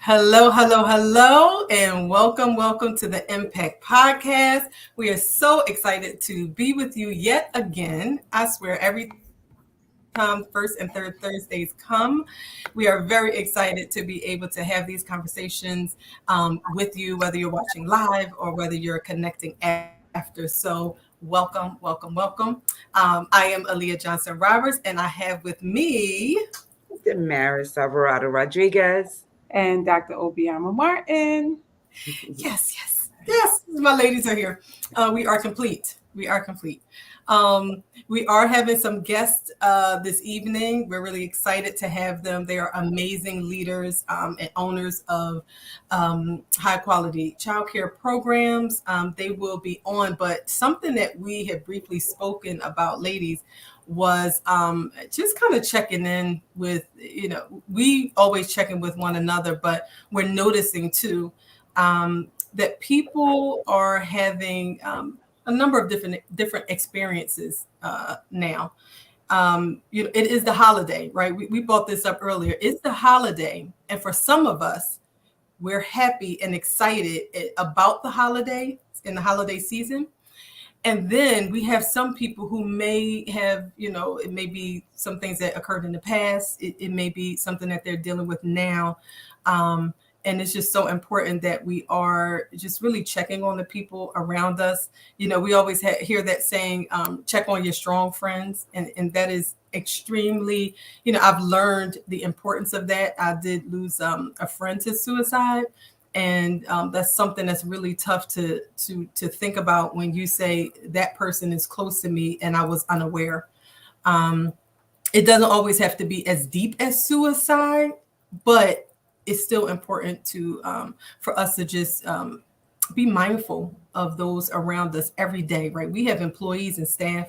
Hello, hello, hello, and welcome to the Impact Podcast. We are so excited to be with you yet again. I swear, every time first and third Thursdays come, we are very excited to be able to have these conversations with you, whether you're watching live or whether you're connecting after. So, welcome. I am Aaliyah Johnson Roberts, and I have with me. Damaris Alvarado Rodriguez. and Dr. Obiama Martin. Yes. My ladies are here. We are complete. We are having some guests this evening. We're really excited to have them. They are amazing leaders and owners of high quality childcare programs. They will be on, but something that we had briefly spoken about, ladies, was just kind of checking in with, we always check in with one another, but we're noticing too that people are having a number of different experiences now. It is the holiday, right? We brought this up earlier. It's the holiday, and for some of us, we're happy and excited about the holiday in the holiday season. And then we have some people who may have, it may be some things that occurred in the past. It may be something that they're dealing with now. And it's just so important that we are just really checking on the people around us. We always hear that saying, check on your strong friends. And that is extremely, I've learned the importance of that. I did lose a friend to suicide. And that's something that's really tough to think about when you say that person is close to me and I was unaware. It doesn't always have to be as deep as suicide, but it's still important for us to just be mindful of those around us every day, right? We have employees and staff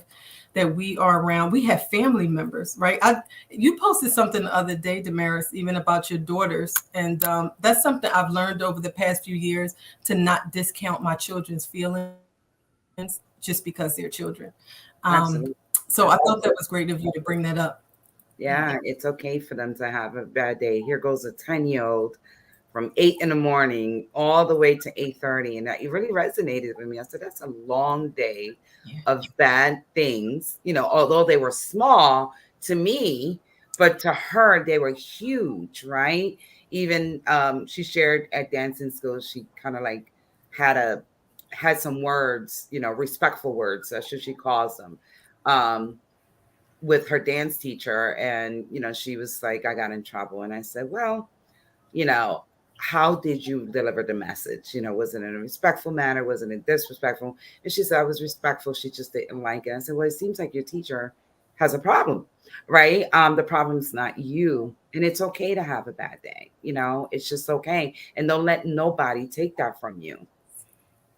that we are around. We have family members, right? You posted something the other day, Damaris, even about your daughters. And that's something I've learned over the past few years, to not discount my children's feelings just because they're children. Absolutely. So I thought that was great of you to bring that up. Yeah, it's okay for them to have a bad day. Here goes a 10-year-old from 8 in the morning all the way to 8:30. And that it really resonated with me. I said, that's a long day of bad things, although they were small to me, but to her, they were huge, right? Even she shared at dancing school, she kind of like had some words, respectful words, that's what she calls them. With her dance teacher, and she was like, I got in trouble, and I said, well, you know how did you deliver the message? Was it in a respectful manner? Wasn't it disrespectful? And she said, I was respectful, she just didn't like it. I said, well, it seems like your teacher has a problem, right? The problem's not you, and it's okay to have a bad day. It's just okay, and don't let nobody take that from you.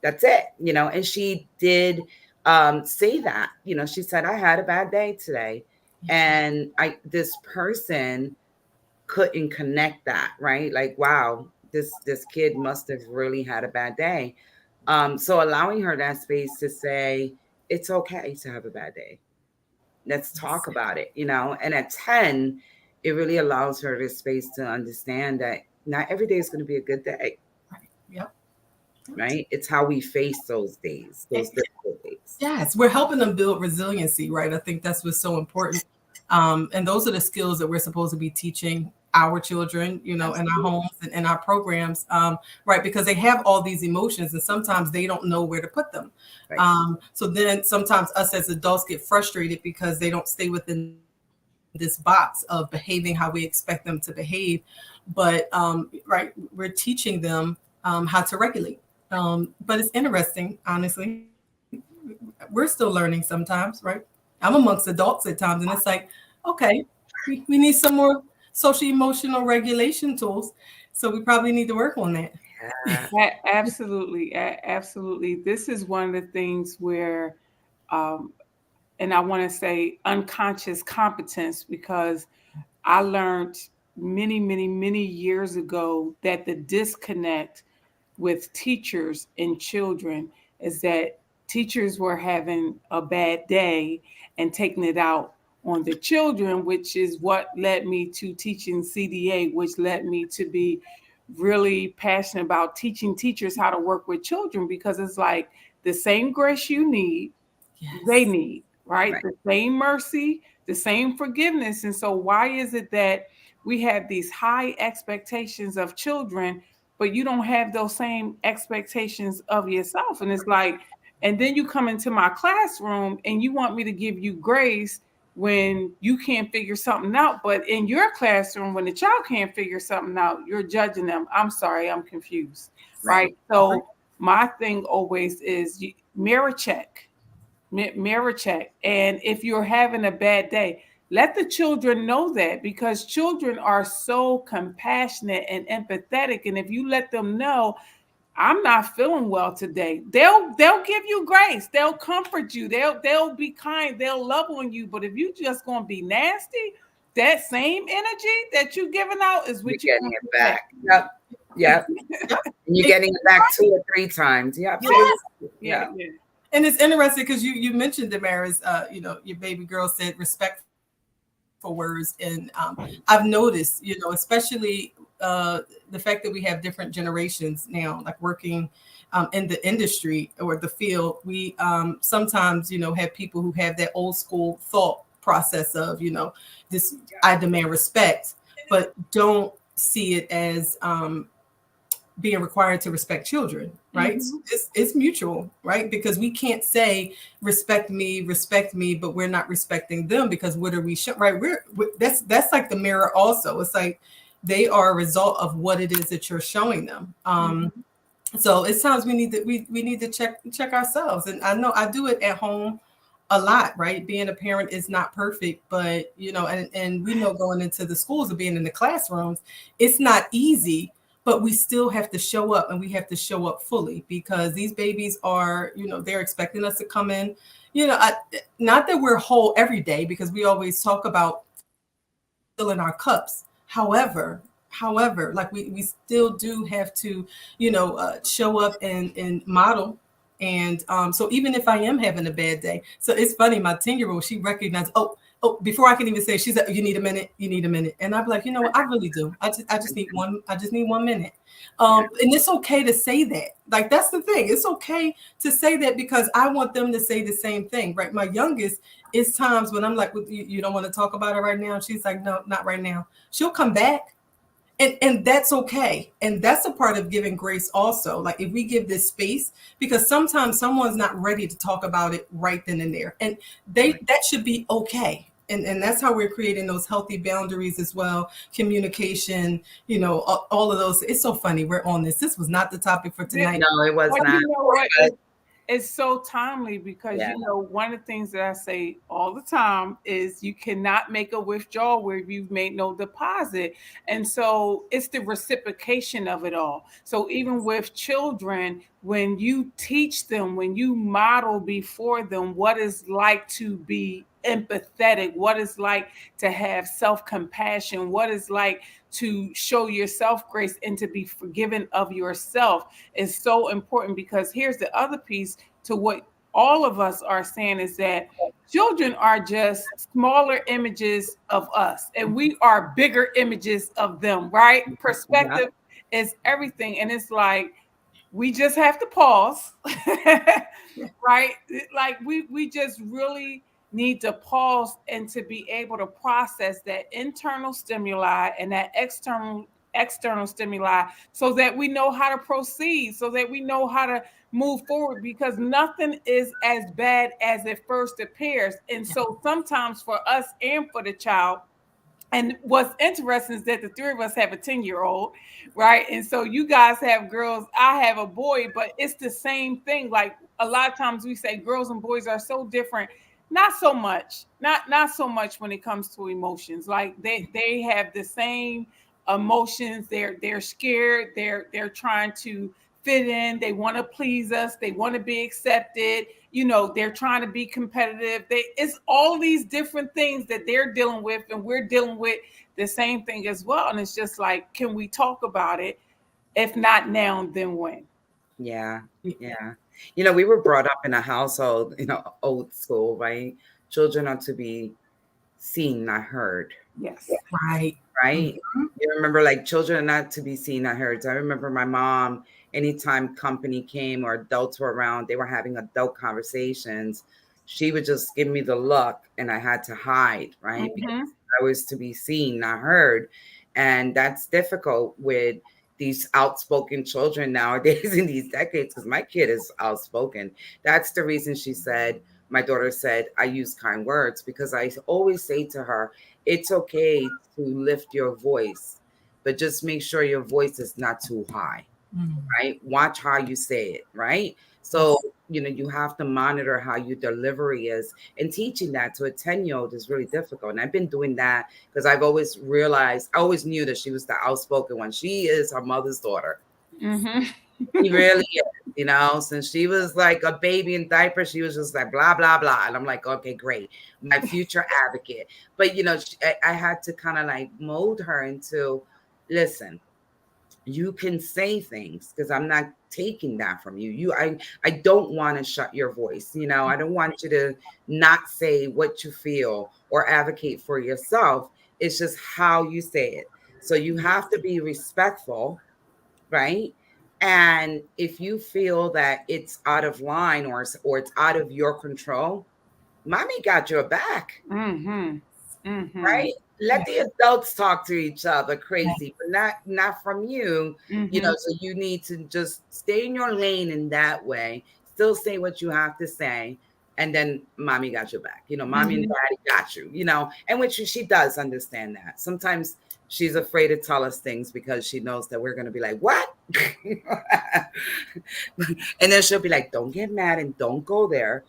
That's it. And she did say that. She said, I had a bad day today, and this person couldn't connect that, right? Like, wow, this kid must have really had a bad day. So allowing her that space to say, it's okay to have a bad day, let's talk about it. And at 10, it really allows her the space to understand that not every day is going to be a good day. Yep. Right? It's how we face those days, those difficult days. Yes, we're helping them build resiliency, right? I think that's what's so important. And those are the skills that we're supposed to be teaching our children, in our homes and in our programs, right? Because they have all these emotions, and sometimes they don't know where to put them. Right. So then sometimes us as adults get frustrated because they don't stay within this box of behaving how we expect them to behave. But right, we're teaching them how to regulate. But it's interesting, honestly. We're still learning sometimes, right? I'm amongst adults at times, and it's like, okay, we need some more social emotional regulation tools. So we probably need to work on that. Absolutely. Absolutely. This is one of the things where, and I want to say unconscious competence, because I learned many, many, many years ago that the disconnect with teachers and children is that teachers were having a bad day and taking it out on the children, which is what led me to teaching CDA, which led me to be really passionate about teaching teachers how to work with children, because it's like the same grace you need, they Yes. need, right? Right. The same mercy, the same forgiveness. And so, why is it that we have these high expectations of children, but you don't have those same expectations of yourself? And it's like, and then you come into my classroom and you want me to give you grace when you can't figure something out. But in your classroom, when the child can't figure something out, you're judging them. I'm sorry, I'm confused. Right. Right. So, my thing always is mirror check, mirror check. And if you're having a bad day, let the children know that, because children are so compassionate and empathetic. And if you let them know, I'm not feeling well today, they'll give you grace, they'll comfort you, they'll be kind, they'll love on you. But if you just gonna be nasty, that same energy that you giving out is You're what you're getting gonna it get back. back. Yep. Yep. Yep. And you're getting it back 2 or 3 times. Yep. Yes. Yeah, Yeah. yeah. And it's interesting because you mentioned, Damaris, your baby girl said respectful words, and I've noticed, especially the fact that we have different generations now, like working in the industry or the field. We sometimes, have people who have that old school thought process of, this, I demand respect, but don't see it as being required to respect children, right? Mhm. It's mutual, right? Because we can't say respect me, but we're not respecting them, because what are we right? That's like the mirror also. It's like they are a result of what it is that you're showing them. Mhm. So it's times we need to check ourselves. And I know I do it at home a lot, right? Being a parent is not perfect, but and we know going into the schools and being in the classrooms, it's not easy, but we still have to show up, and we have to show up fully, because these babies are, they're expecting us to come in, not that we're whole every day, because we always talk about filling our cups. However, like we still do have to, show up and model. And so even if I am having a bad day, so it's funny, my 10-year-old, she recognized, oh, before I can even say, she's like, you need a minute. And I'm like, you know what, I really do. I just need 1 minute. And it's okay to say that. Like, that's the thing. It's okay to say that, because I want them to say the same thing, right? My youngest, it's times when I'm like, well, you don't want to talk about it right now. And she's like, no, not right now. She'll come back. And that's okay. And that's a part of giving grace also. Like, if we give this space, because sometimes someone's not ready to talk about it right then and there. And that should be okay. And that's how we're creating those healthy boundaries as well. Communication, all of those. It's so funny. We're on this. This was not the topic for tonight. No, it was But not. you know what? But It's so timely, because yeah. one of the things that I say all the time is you cannot make a withdrawal where you've made no deposit. And so it's the reciprocation of it all. So even with children, when you teach them, when you model before them what it's like to be empathetic, what it's like to have self-compassion, what it's like to show yourself grace and to be forgiven of yourself, is so important. Because here's the other piece to what all of us are saying, is that children are just smaller images of us, and we are bigger images of them, right? Yeah. Perspective is everything. And it's like, we just have to pause, right? Like, we just really need to pause and to be able to process that internal stimuli and that external stimuli, so that we know how to proceed, so that we know how to move forward, because nothing is as bad as it first appears. And so sometimes for us and for the child, and what's interesting is that the three of us have a 10-year-old, right? And so you guys have girls, I have a boy, but it's the same thing. Like, a lot of times we say girls and boys are so different. Not so much. Not so much when it comes to emotions. Like, they have the same emotions. They're scared. They're trying to fit in. They want to please us. They want to be accepted. They're trying to be competitive. It's all these different things that they're dealing with, and we're dealing with the same thing as well. And it's just like, can we talk about it? If not now, then when? Yeah. Yeah. We were brought up in a household, old school, right? Children are to be seen, not heard. Yes. Right. Right. You remember, like, children are not to be seen, not heard. So I remember my mom, anytime company came or adults were around, they were having adult conversations. She would just give me the look, and I had to hide, right? Because Mm-hmm. I was to be seen, not heard. And that's difficult with these outspoken children nowadays in these decades, because my kid is outspoken. That's the reason she said, my daughter said, I use kind words, because I always say to her, it's okay to lift your voice, but just make sure your voice is not too high, Mm, right? Watch how you say it, right? So, yes. you have to monitor how your delivery is. And teaching that to a 10-year-old is really difficult. And I've been doing that because I've always realized, I always knew that she was the outspoken one. She is her mother's daughter. Mm-hmm. She really is, since she was like a baby in diapers, she was just like blah, blah, blah. And I'm like, okay, great. My future advocate. But, I had to kind of like mold her into, listen, you can say things because I'm not taking that from you. I don't want to shut your voice. I don't want you to not say what you feel or advocate for yourself. It's just how you say it. So you have to be respectful, right? And if you feel that it's out of line or it's out of your control, mommy got your back, Mm-hmm. Mm-hmm. right? Let Yeah. the adults talk to each other crazy, but not from you. Mm-hmm. So you need to just stay in your lane in that way, still say what you have to say, and then mommy got your back. Mommy and Mm-hmm. daddy got you, and which she does understand that. Sometimes she's afraid to tell us things because she knows that we're going to be like, what? And then she'll be like, don't get mad and don't go there.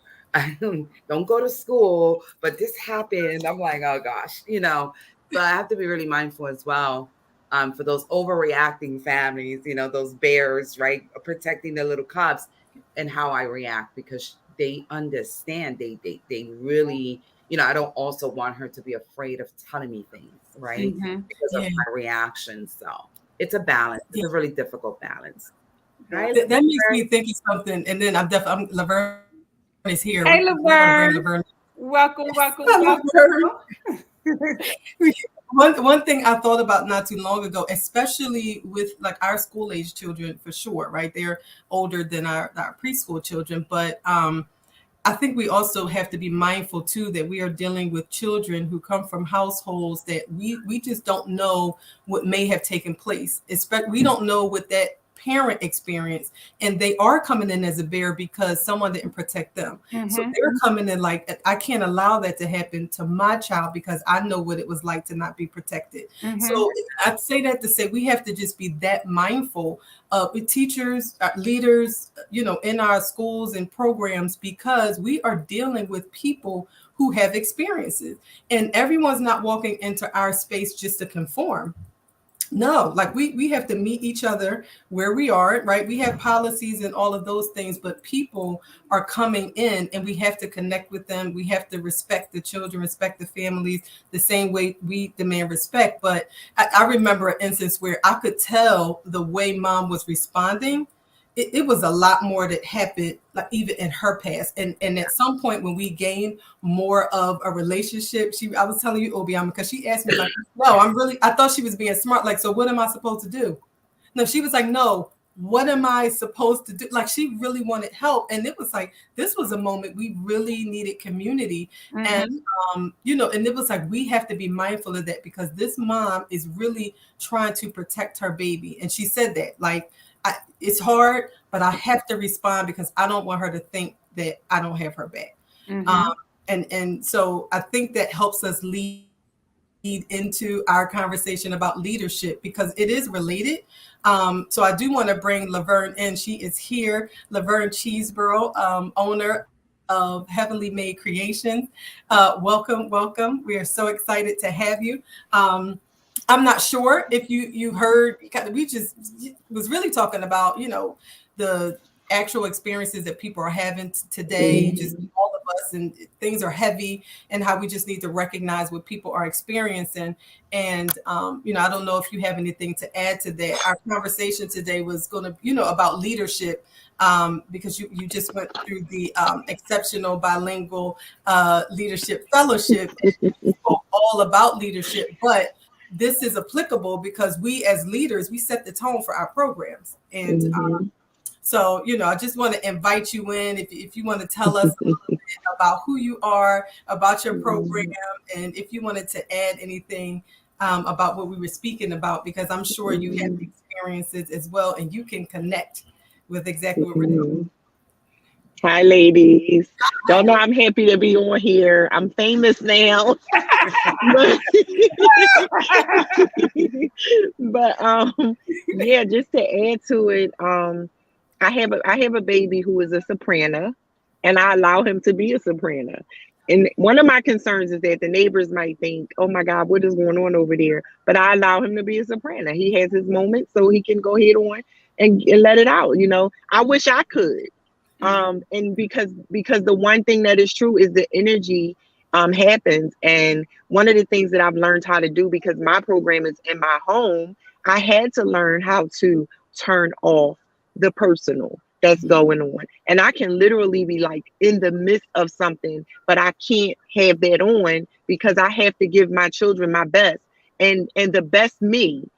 Don't go to school, but this happened. I'm like, oh gosh. So I have to be really mindful as well, for those overreacting families, those bears, right, protecting their little cubs, and how I react, because they understand. They really, I don't also want her to be afraid of telling me things, right, Mm-hmm. because of Yeah. my reactions. So it's a balance. It's Yeah. a really difficult balance. Hi, Definitely. That makes Laverne. me think of something. And then Laverne is here. We're going to bring Hey, Laverne. Laverne. Welcome, welcome, Laverne. welcome. One thing I thought about not too long ago, especially with like our school age children, for sure, right? They're older than our preschool children, but I think we also have to be mindful too that we are dealing with children who come from households that we just don't know what may have taken place. We don't know what that parent experience, and they are coming in as a bear because someone didn't protect them. So Mm-hmm. they're coming in like, I can't allow that to happen to my child because I know what it was like to not be protected. Mm-hmm. So I say that to say we have to just be that mindful with teachers, leaders, in our schools and programs, because we are dealing with people who have experiences, and everyone's not walking into our space just to conform. No, like we have to meet each other where we are, right? We have policies and all of those things, but people are coming in and we have to connect with them. We have to respect the children, respect the families the same way we demand respect. But I remember an instance where I could tell the way mom was responding. It was a lot more that happened, like even in her past. And at some point when we gained more of a relationship, I was telling you, Obiama, because she asked me like, no, I thought she was being smart. Like, so what am I supposed to do? No, she was like, no, what am I supposed to do? Like, she really wanted help. And it was like, this was a moment we really needed community. And, Mm-hmm. and it was like, we have to be mindful of that because this mom is really trying to protect her baby. And she said that, like, it's hard, but I have to respond because I don't want her to think that I don't have her back. Um, Mm-hmm. and so I think that helps us lead into our conversation about leadership because it is related. So I do want to bring Laverne in. She is here. Laverne Cheeseborough, owner of Heavenly Made Creations. Welcome. We are so excited to have you. Um, I'm not sure if you heard. We just was really talking about the actual experiences that people are having today. Just all of us, and things are heavy, and how we just need to recognize what people are experiencing. And I don't know if you have anything to add to that. Our conversation today was going to about leadership. Because you just went through the exceptional bilingual leadership fellowship and you spoke all about leadership, but this is applicable because we as leaders, we set the tone for our programs. And so, I just want to invite you in if you want to tell us a little bit about who you are, about your program, and if you wanted to add anything about what we were speaking about, because I'm sure you have experiences as well, and you can connect with exactly what we're doing. Hi, ladies. Don't know I'm happy to be on here. I'm famous now. But yeah, just to add to it, I have a baby who is a soprano, and I allow him to be a soprano. And one of my concerns is that the neighbors might think, "Oh my God, what is going on over there?" But I allow him to be a soprano. He has his moments, so he can go head on and let it out. I wish I could. And because the one thing that is true is the energy happens. And one of the things that I've learned how to do, because my program is in my home, I had to learn how to turn off the personal that's going on. And I can literally be like in the midst of something, but I can't have that on because I have to give my children my best and the best me,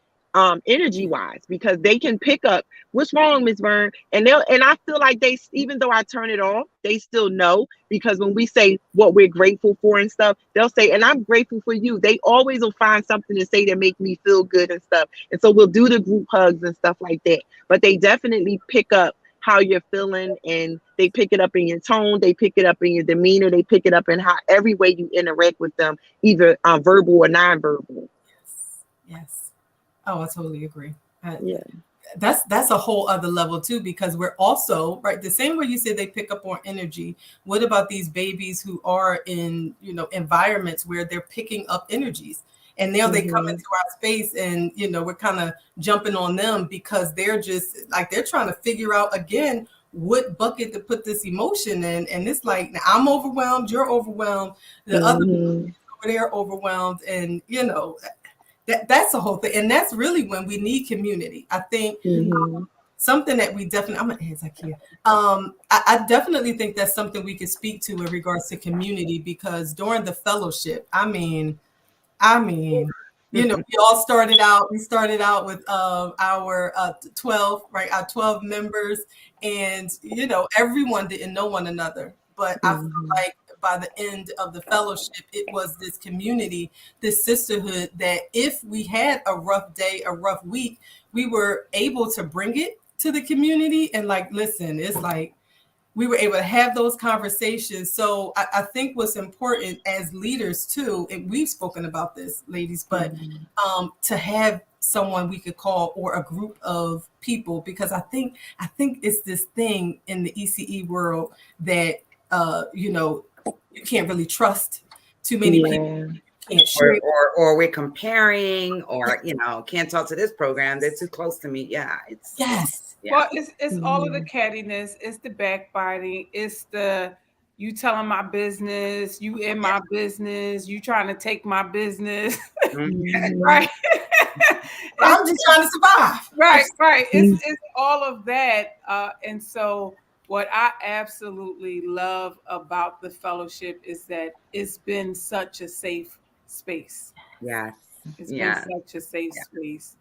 energy wise, because they can pick up what's wrong, Miss Byrne, and I feel like they, even though I turn it off, they still know, because when we say what we're grateful for and stuff, they'll say, "And I'm grateful for you." They always will find something to say that make me feel good and stuff. And so we'll do the group hugs and stuff like that. But they definitely pick up how you're feeling, and they pick it up in your tone, they pick it up in your demeanor, they pick it up in how every way you interact with them, either verbal or nonverbal. Yes. Oh, I totally agree. Yeah. That's a whole other level too, because we're also, right, the same way you said they pick up on energy. What about these babies who are in, environments where they're picking up energies, and now they come into our space, and we're kind of jumping on them because they're just like, they're trying to figure out again what bucket to put this emotion in. And it's like, I'm overwhelmed, you're overwhelmed, the other over there overwhelmed, and that's the whole thing. And that's really when we need community. I think something that we definitely, I'm gonna add Zakia. I definitely think that's something we could speak to in regards to community, because during the fellowship, I mean, we all started out, with our 12, right? Our 12 members, and everyone didn't know one another. But I feel like by the end of the fellowship, it was this community, this sisterhood, that if we had a rough day, a rough week, we were able to bring it to the community and like, listen, it's like we were able to have those conversations. So I think what's important as leaders too, and we've spoken about this, ladies, but to have someone we could call, or a group of people, because I think it's this thing in the ECE world that you can't really trust too many people. Can't share. Or we're comparing, or can't talk to this program, they're too close to me. Yeah, it's yes. Yeah. Well, it's all of the cattiness, it's the backbiting, it's the you telling my business, you in my business, you trying to take my business, right? I'm just trying to survive. Right. It's all of that, and so what I absolutely love about the fellowship is that it's been such a safe space. Yes. It's been such a safe space.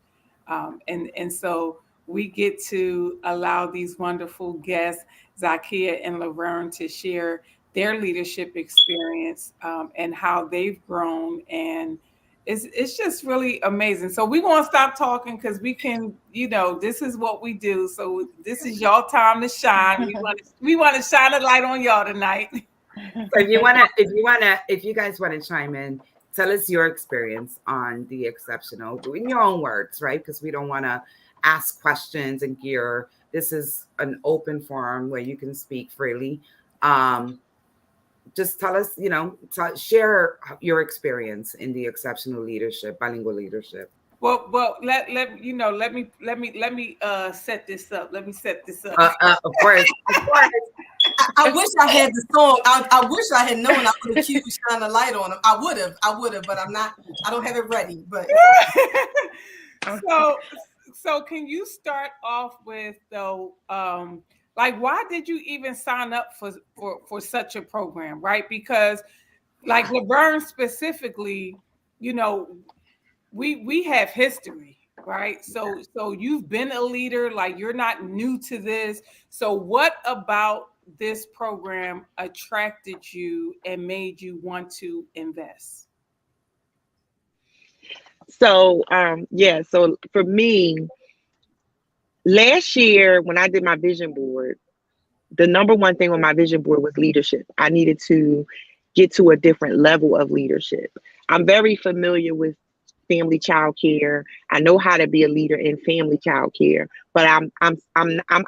And so we get to allow these wonderful guests, Zakia and Laverne, to share their leadership experience and how they've grown. And it's just really amazing. So we won't stop talking, because we can, this is what we do. So this is y'all time to shine. We want to shine a light on y'all tonight. So if you guys want to chime in, tell us your experience on the exceptional in your own words, right? Because we don't want to ask questions and gear. This is an open forum where you can speak freely. Just tell us, share your experience in the exceptional leadership, bilingual leadership. Well, let me set this up. Let me set this up. Of course. I wish I had the song. I wish I had known I would have cued Shine a Light on him. I would have, but I don't have it ready. But so can you start off with, though, like, why did you even sign up for such a program, right? Because like Laverne specifically, we have history, right? So you've been a leader, like you're not new to this. So what about this program attracted you and made you want to invest? So yeah, so for me, last year when I did my vision board, the number one thing on my vision board was leadership. I needed to get to a different level of leadership. I'm very familiar with family child care. I know how to be a leader in family child care, but I'm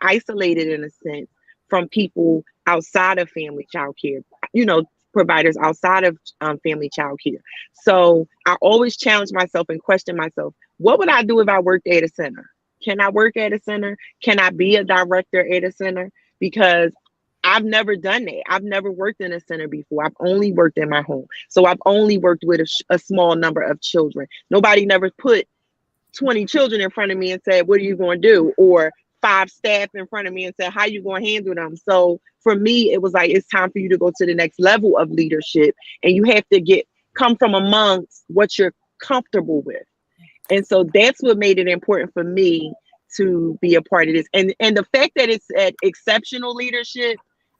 isolated in a sense from people outside of family child care, you know, providers outside of family child care. So I always challenge myself and question myself, what would I do if I worked at a center? Can I work at a center? Can I be a director at a center? Because I've never done that. I've never worked in a center before. I've only worked in my home. So I've only worked with a small number of children. Nobody never put 20 children in front of me and said, what are you going to do? Or 5 staff in front of me and said, how you going to handle them? So for me, it was like, it's time for you to go to the next level of leadership. And you have to come from amongst what you're comfortable with. And so that's what made it important for me to be a part of this. And the fact that it's at exceptional leadership,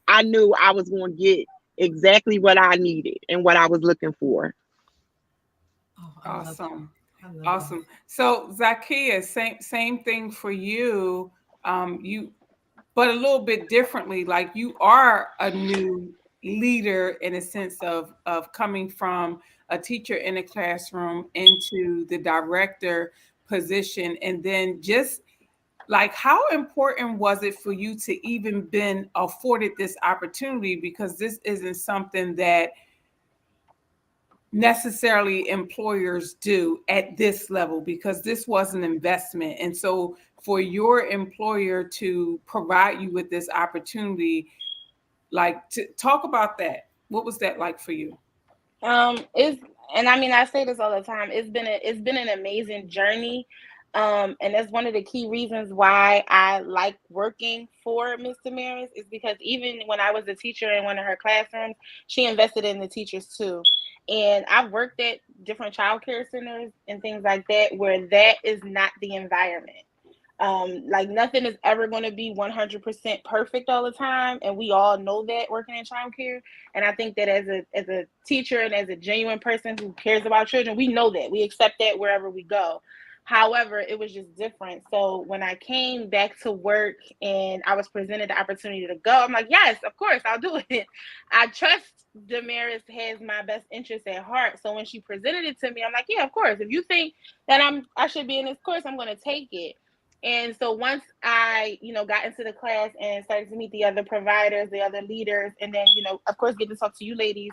I knew I was going to get exactly what I needed and what I was looking for. Oh, Awesome. Awesome. So Zacchaeus, same thing for you. But a little bit differently, like you are a new leader in a sense of coming from a teacher in a classroom into the director position. And then just like, how important was it for you to even been afforded this opportunity? Because this isn't something that necessarily employers do at this level, because this was an investment. And so for your employer to provide you with this opportunity, like, to talk about that, what was that like for you? It's, and I mean, I say this all the time. It's been an amazing journey. And that's one of the key reasons why I like working for Miss Damaris, is because even when I was a teacher in one of her classrooms, she invested in the teachers too. And I've worked at different childcare centers and things like that where that is not the environment. Like nothing is ever going to be 100% perfect all the time, and we all know that working in childcare. And I think that as a teacher and as a genuine person who cares about children, we know that, we accept that wherever we go. However, it was just different. So when I came back to work and I was presented the opportunity to go, I'm like, yes, of course, I'll do it. I trust Damaris has my best interest at heart. So when she presented it to me, I'm like, yeah, of course. If you think that I should be in this course, I'm going to take it. And so once I, got into the class and started to meet the other providers, the other leaders, and then, of course, get to talk to you ladies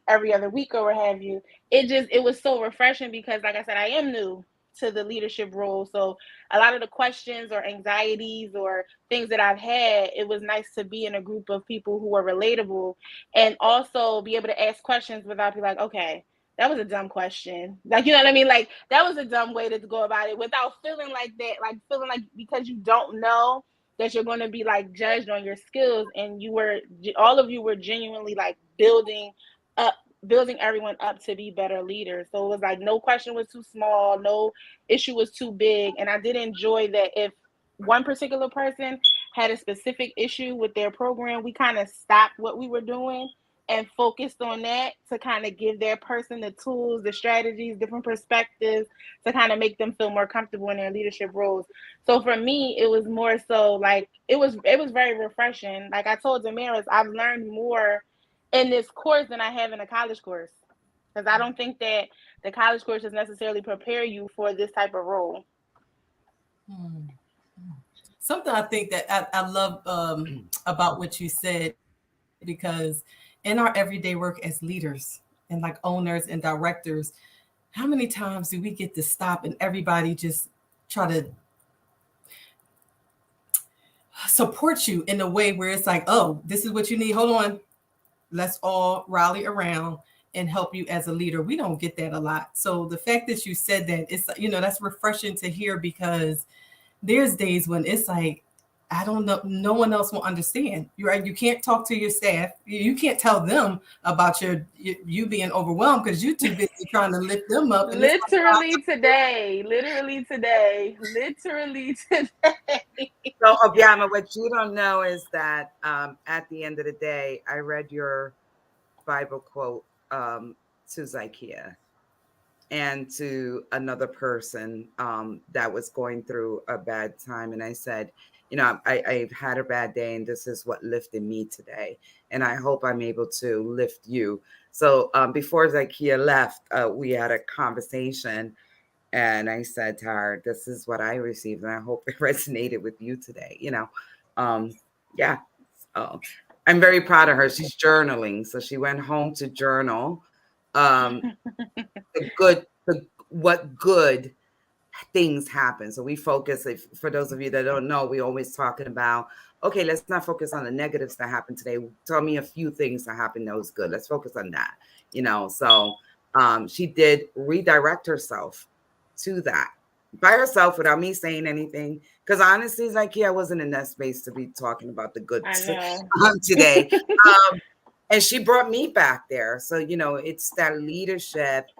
every other week or what have you, it was so refreshing because, like I said, I am new to the leadership role. So a lot of the questions or anxieties or things that I've had, it was nice to be in a group of people who are relatable and also be able to ask questions without being like, okay, that was a dumb question. Like, you know what I mean? Like, that was a dumb way to go about it without feeling like that, like feeling like because you don't know that you're going to be like judged on your skills. And all of you were genuinely like building everyone up to be better leaders. So it was like no question was too small, no issue was too big. And I did enjoy that if one particular person had a specific issue with their program, we kind of stopped what we were doing and focused on that to kind of give their person the tools, the strategies, different perspectives to kind of make them feel more comfortable in their leadership roles. So for me, it was more so like it was very refreshing. Like I told Damaris, I've learned more in this course than I have in a college course, because I don't think that the college courses necessarily prepare you for this type of role. Something I think that I love about what you said, because in our everyday work as leaders and like owners and directors, how many times do we get to stop and everybody just try to support you in a way where it's like, oh, this is what you need. Hold on. Let's all rally around and help you as a leader. We don't get that a lot. So the fact that you said that, it's, that's refreshing to hear, because there's days when it's like, I don't know. No one else will understand. You're right. You can't talk to your staff. You can't tell them about you being overwhelmed because you're too busy trying to lift them up. And it's Literally today. Literally today. Literally today. So, Obiama, what you don't know is that at the end of the day, I read your Bible quote to Zykia and to another person that was going through a bad time. And I said, I've had a bad day and this is what lifted me today. And I hope I'm able to lift you. So before Zykia left, we had a conversation and I said to her, this is what I received. And I hope it resonated with you today. Yeah. So I'm very proud of her. She's journaling. So she went home to journal. What good things happen. So we focus, for those of you that don't know, we always talking about, okay, let's not focus on the negatives that happened today. Tell me a few things that happened that was good. Let's focus on that. So she did redirect herself to that by herself without me saying anything. Because honestly, it's like, I wasn't in that space to be talking about the good today. And she brought me back there. So, it's that leadership,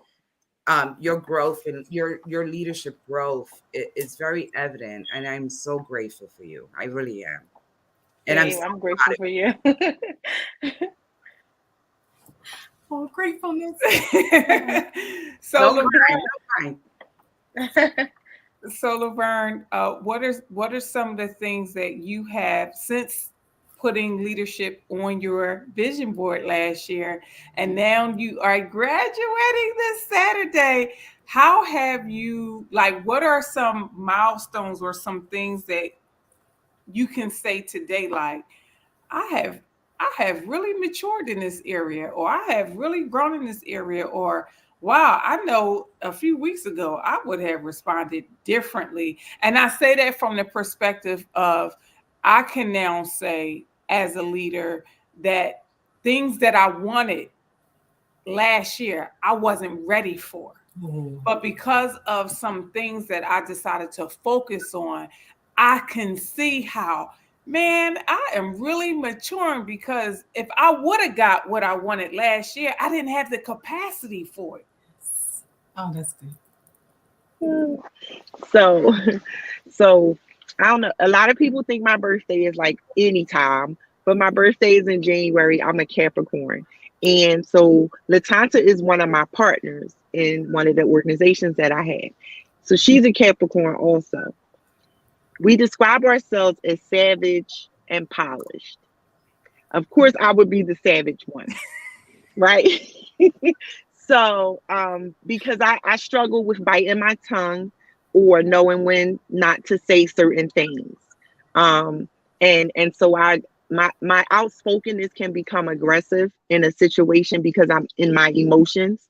your growth and your leadership growth is very evident. And I'm so grateful for you. I really am. And I'm grateful for you. Oh, gratefulness. So, Laverne, what are some of the things that you have since putting leadership on your vision board last year, and now you are graduating this Saturday? How have you, what are some milestones or some things that you can say today, like, I have really matured in this area, or I have really grown in this area, or wow, I know a few weeks ago I would have responded differently. And I say that from the perspective of, I can now say as a leader that things that I wanted last year, I wasn't ready for. But because of some things that I decided to focus on, I can see how, man, I am really maturing, because if I would have got what I wanted last year, I didn't have the capacity for it. Oh, that's good. So I don't know. A lot of people think my birthday is like any time, but my birthday is in January. I'm a Capricorn. And so Latanta is one of my partners in one of the organizations that I have. So she's a Capricorn also. We describe ourselves as savage and polished. Of course, I would be the savage one, right? So because I struggle with biting my tongue or knowing when not to say certain things. And so my outspokenness can become aggressive in a situation because I'm in my emotions.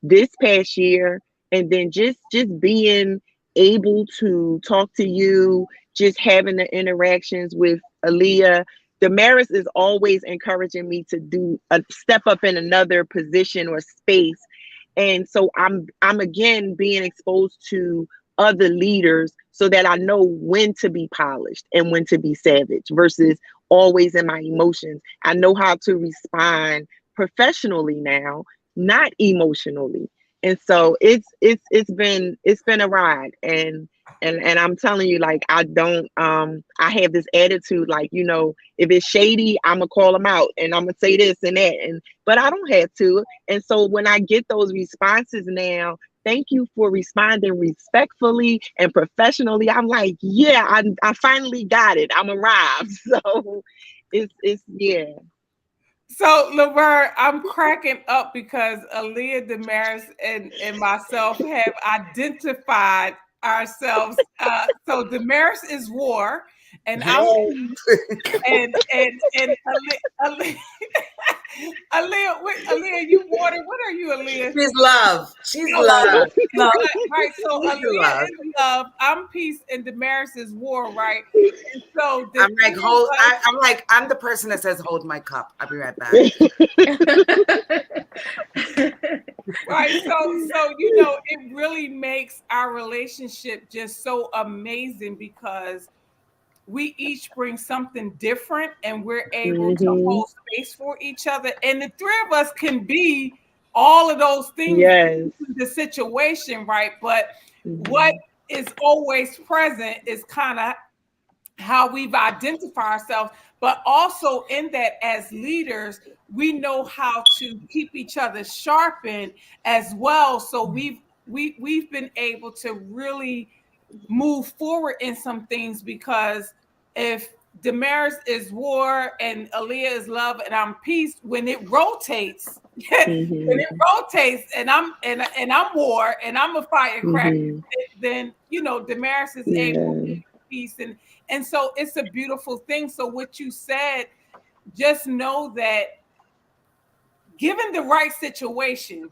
This past year, and then just being able to talk to you, just having the interactions with Aaliyah. Damaris is always encouraging me to do a step up in another position or space. And so I'm again being exposed to other leaders so that I know when to be polished and when to be savage versus always in my emotions. I know how to respond professionally now, not emotionally. And so it's been a ride, and I'm telling you, like, I don't I have this attitude, like, if it's shady, I'm gonna call them out and I'm gonna say this and that, but I don't have to. And so when I get those responses now, thank you for responding respectfully and professionally, I'm like, yeah, I finally got it. I'm arrived. So it's yeah. So, Laverne, I'm cracking up because Aaliyah, Damaris, and myself have identified ourselves. So Damaris is war, and I'm and Aaliyah, Aaliyah, you water. What are you, Aaliyah? She's love. She's love. Right. So Aaliyah is love. I'm peace, and Damaris is war. Right. And so I'm the person that says, "Hold my cup." I'll be right back. Right. So it really makes our relationship just so amazing because we each bring something different, and we're able to Mm-hmm. hold space for each other. And the three of us can be all of those things Yes. in the situation, right? But what Mm-hmm. is always present is kind of how we've identified ourselves, but also in that as leaders, we know how to keep each other sharpened as well. So we've been able to really move forward in some things, because if Damaris is war and Aaliyah is love and I'm peace, when it rotates, when it Mm-hmm. rotates and I'm war and I'm a firecracker, Mm-hmm. then Damaris is able to Yeah. be peace, and so it's a beautiful thing. So what you said, just know that given the right situation,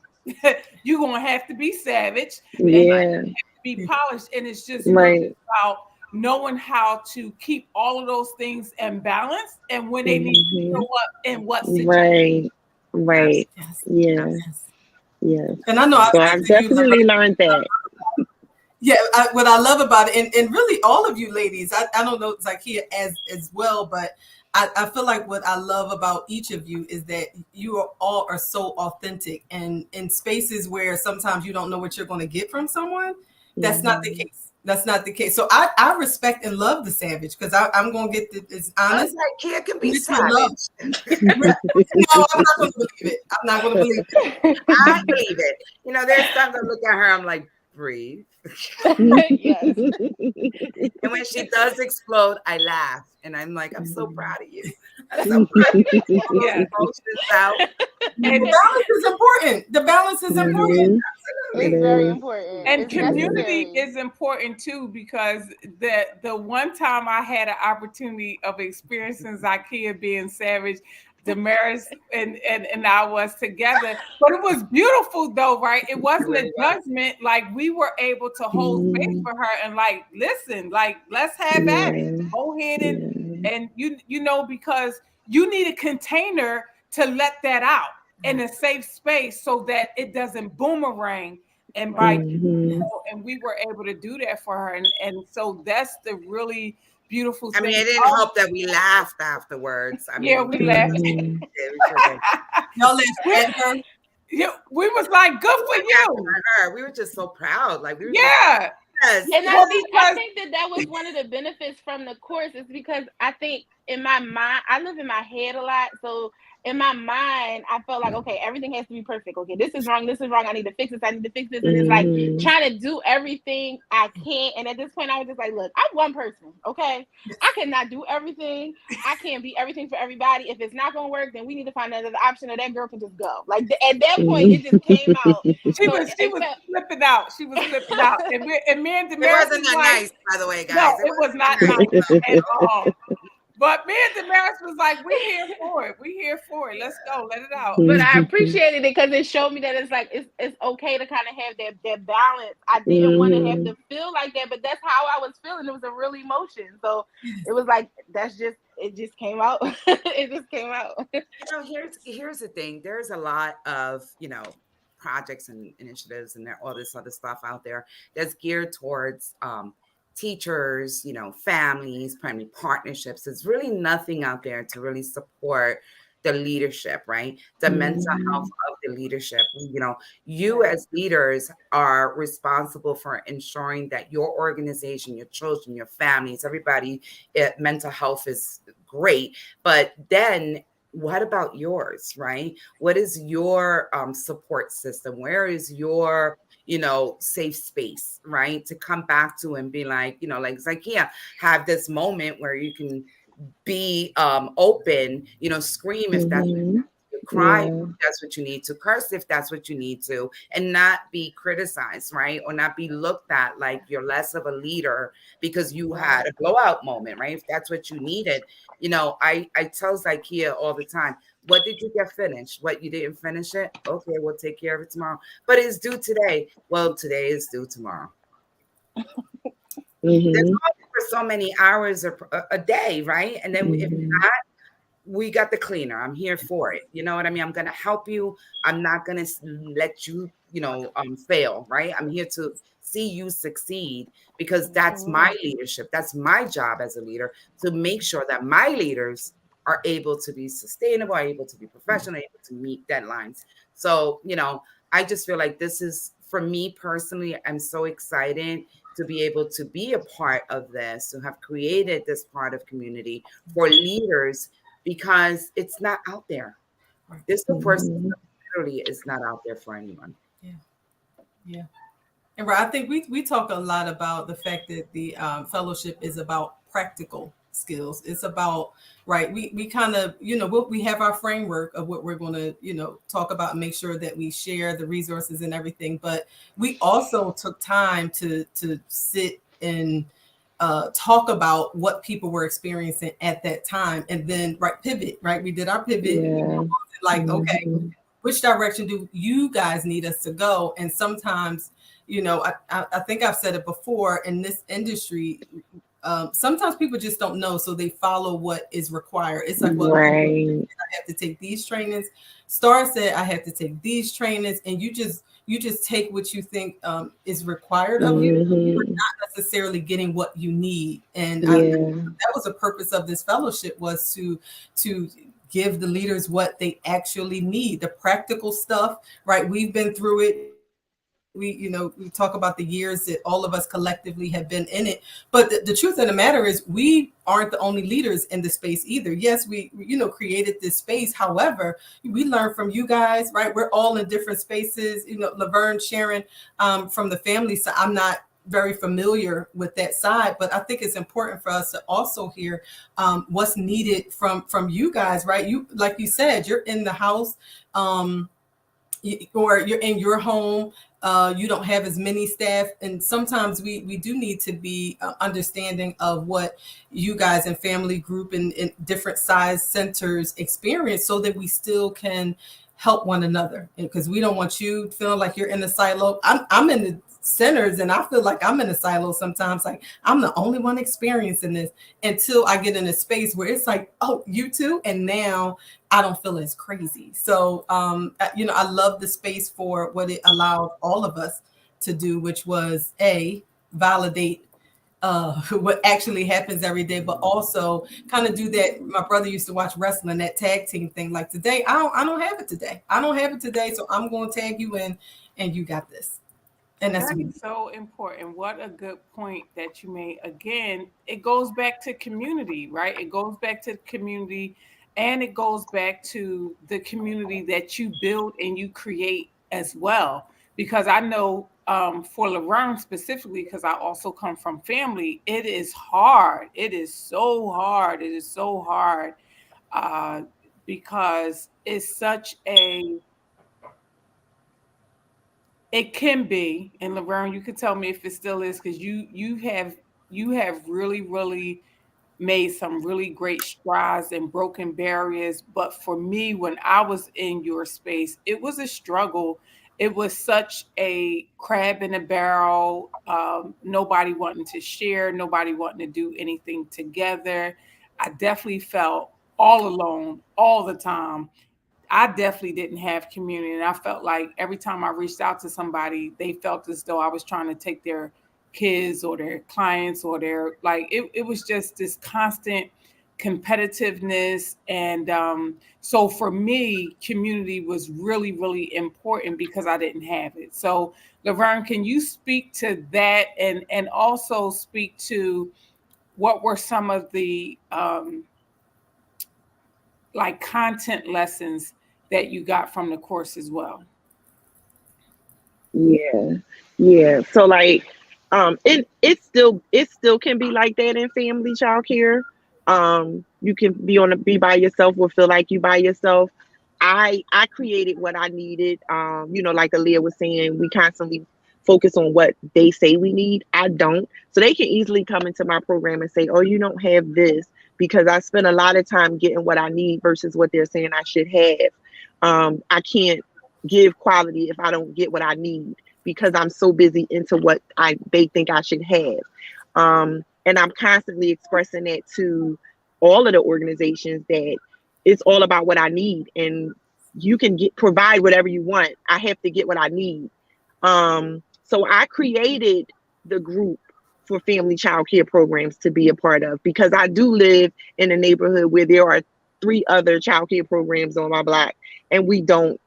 you're gonna have to be savage and Yeah. be polished. And it's just really Right. about knowing how to keep all of those things in balance and when they need to show Mm-hmm. up in what situation. Right. Yes, Right. yes, Yeah. yes. Yeah. And I know I So say I've to you, definitely learned that. yeah, what I love about it, and really all of you ladies, I don't know Zakia as well, but I feel like what I love about each of you is that you are all are so authentic, and in spaces where sometimes you don't know what you're going to get from someone, that's not the Mm-hmm. case. That's not the case. So I respect and love the savage, because I'm going to get this I honest. was like, Kia can be With your love. savage. No, I'm not going to believe it. I'm not going to believe it. I believe it. There's times I look at her, I'm like, breathe. Yes. And when she does explode, I laugh. And I'm like, I'm so proud of you. I'm so proud of you. All those Yeah. emotions out. The And balance is important. The balance is important. Mhm. It's It very is. important. and It's community necessary. is important too, because the one time I had an opportunity of experiencing Zakia being savage, Damaris and I was together, but it was beautiful though, right? It It wasn't a really was. judgment. Like, we were able to hold space Mhm. for her and like, listen, like, let's have at it. Yeah. Go ahead Yeah. and because you need a container to let that out in a safe space so that it doesn't boomerang and bite you. Mhm. And we were able to do that for her, and so that's the really beautiful I mean, thing. it didn't help that we laughed afterwards. I Yeah, mean, we laughed. Mhm. we sure did. Y'all laugh at her. Yeah, we was like, good We for weren't laughing you. at her. We were just so proud. Like, we were just, Yeah. yes. And Well, I because think that was one of the benefits from the course, is because I think in my mind, I live in my head a lot. So in my mind, I felt like, okay, everything has to be perfect. Okay, this is wrong. This is wrong. I need to fix this. I need to fix this. And it's like Mhm. trying to do everything I can. And at this point, I was just like, look, I'm one person. Okay, I cannot do everything. I can't be everything for everybody. If it's not going to work, then we need to find another option, or that girl can just go. Like, at that point, it just came out. she So was she it was felt. flipping out. She was flipping out. And me and It Damaris wasn't was that like, nice, by the way, no, guys. It it was wasn't not that nice nice. at all. But me and Damaris was like, we here for it. We here for it. Let's go. Let it out. But I appreciated it because it showed me that it's like it's okay to kind of have that balance. I didn't want to have Mhm. to feel like that, but that's how I was feeling. It was a real emotion. So it was like it just came out. It just came out. Here's the thing. There's a lot of, projects and initiatives and all this other stuff out there that's geared towards teachers, families, primary partnerships. There's really nothing out there to really support the leadership, right? The mental health Mhm. of the leadership. You as leaders are responsible for ensuring that your organization, your children, your families, everybody, mental health is great. But then what about yours, right? What is your support system? Where is your safe space, right, to come back to and be like, like Zakia, have this moment where you can be open, scream if that's what Mhm. you cry if Yeah. that's what you need to, curse if that's what you need to, and not be criticized, right? Or not be looked at like you're less of a leader because you had a blowout moment, right? If that's what you needed. I tell Zakia all the time, what did you get finished? What, you didn't finish it? Okay, we'll take care of it tomorrow. But it's due today. Well, today is due tomorrow. There's Mhm. only for so many hours a day, right? And then if Mhm. not, we got the cleaner. I'm here for it. You know what I mean? I'm gonna help you. I'm not gonna let you, fail, right? I'm here to see you succeed, because that's my leadership. That's my job as a leader, to make sure that my leaders are able to be sustainable, are able to be professional, able to meet deadlines. So, I just feel like this is, for me personally, I'm so excited to be able to be a part of this, to have created this part of community for leaders, because it's not out there. This support system literally is not out there for anyone. Yeah. Yeah. And right, I think we talk a lot about the fact that the fellowship is about practical skills. It's about, right, we kind of, we have our framework of what we're going to, talk about and make sure that we share the resources and everything. But we also took time to sit and talk about what people were experiencing at that time, and then pivot. Right, we did our pivot. Yeah. Like, okay, which direction do you guys need us to go? And sometimes, I think I've said it before, in this industry, sometimes people just don't know, so they follow what is required. It's like, well, right. I have to take these trainings. Star said I have to take these trainings, and you just take what you think is required of you. You're not necessarily getting what you need. And I think that was the purpose of this fellowship, was to give the leaders what they actually need, the practical stuff, right? We've been through it. We talk about the years that all of us collectively have been in it. But the truth of the matter is, we aren't the only leaders in the space either. Yes, we created this space. However, we learn from you guys, right? We're all in different spaces. Laverne, Sharon, from the family side, I'm not very familiar with that side, but I think it's important for us to also hear what's needed from you guys, right? You, like you said, you're in the house, or you're in your home. You don't have as many staff, and sometimes we do need to be understanding of what you guys in family group and different size centers experience, so that we still can help one another. Because we don't want you feeling like you're in the silo. I'm in the centers, and I feel like I'm in a silo sometimes, like I'm the only one experiencing this, until I get in a space where it's like, oh, you too, and now I don't feel as crazy. So I love the space for what it allowed all of us to do, which was validate what actually happens every day, but also kind of do that. My brother used to watch wrestling, that tag team thing. Like, today, I don't have it today. I don't have it today, so I'm going to tag you in, and you got this. And that's so important. What a good point that you made. Again, it goes back to community, right? It goes back to community, and it goes back to the community that you build and you create as well. Because I know for Laverne specifically, because I also come from family, it is hard. It is so hard. It is so hard because it's such a... It can be, and Laverne, you could tell me if it still is, because you have really, really made some really great strides and broken barriers. But for me, when I was in your space, it was a struggle. It was such a crab in a barrel. Nobody wanting to share, nobody wanting to do anything together. I definitely felt all alone all the time. I definitely didn't have community. And I felt like every time I reached out to somebody, they felt as though I was trying to take their kids or their clients or their, like, it was just this constant competitiveness. And so for me, community was really, really important because I didn't have it. So Laverne, can you speak to that, and also speak to what were some of the like content lessons that you got from the course as well? Yeah. So like, it still can be like that in family childcare. You can be by yourself or feel like you by yourself. I created what I needed. Like Aaliyah was saying, we constantly focus on what they say we need. I don't. So they can easily come into my program and say, oh, you don't have this, because I spend a lot of time getting what I need versus what they're saying I should have. I can't give quality if I don't get what I need, because I'm so busy into what they think I should have. And I'm constantly expressing that to all of the organizations, that it's all about what I need, and you can provide whatever you want. I have to get what I need. So I created the group for family child care programs to be a part of, because I do live in a neighborhood where there are 3 other child care programs on my block, and we don't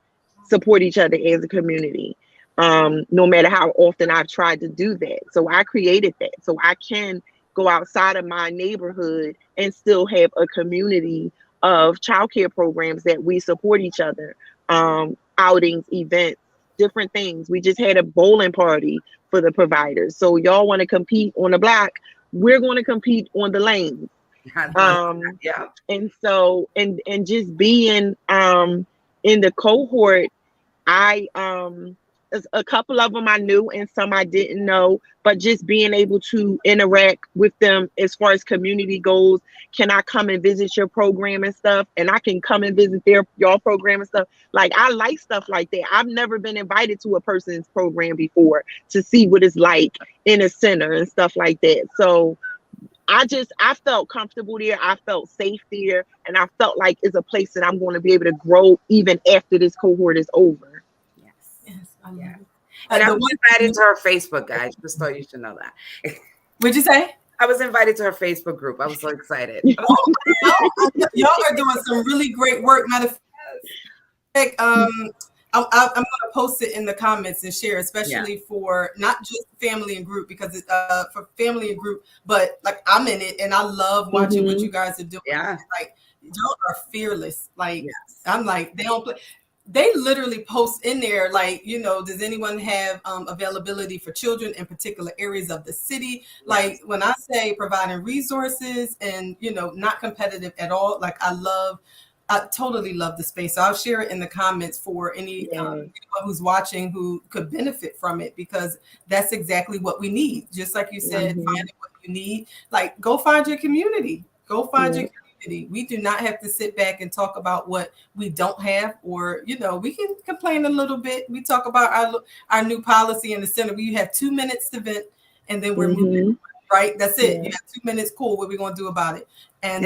support each other as a community. No matter how often I've tried to do that. So I created that so I can go outside of my neighborhood and still have a community of childcare programs that we support each other, outings, events, different things. We just had a bowling party for the providers. So y'all want to compete on the block, we're going to compete on the lanes. I love that. Um, Yeah. and so and just being in the cohort, I a couple of them I knew and some I didn't know, but just being able to interact with them as far as community goes. Can I come and visit your program and stuff? And I can come and visit y'all program and stuff. Like, I like stuff like that. I've never been invited to a person's program before to see what it's like in a center and stuff like that. So I felt comfortable there. I felt safe there. And I felt like it's a place that I'm going to be able to grow even after this cohort is over. Yes. Yes, I love Yeah. it. And I The was one invited to her Facebook, guys. Just thought you should know that. What'd you say? I was invited to her Facebook group. I was so excited. I was Y'all are doing some really great work. Matter of fact, I'm going to post it in the comments and share, especially for not just family and group, because it's for family and group, but like I'm in it and I love watching what you guys are doing. Yeah. Like, y'all are fearless. Like, Yes. I'm like, they don't play. They literally post in there, like, does anyone have availability for children in particular areas of the city? Like, when I say providing resources and, not competitive at all, like, I totally love the space. So I'll share it in the comments for anyone who's watching who could benefit from it, because that's exactly what we need. Just like you said, finding what you need, like, go find your community. Go find your community. We do not have to sit back and talk about what we don't have, or, we can complain a little bit. We talk about our new policy in the center. We have 2 minutes to vent, and then we're moving, right? That's it. You have 2 minutes. Cool. What are we going to do about it? And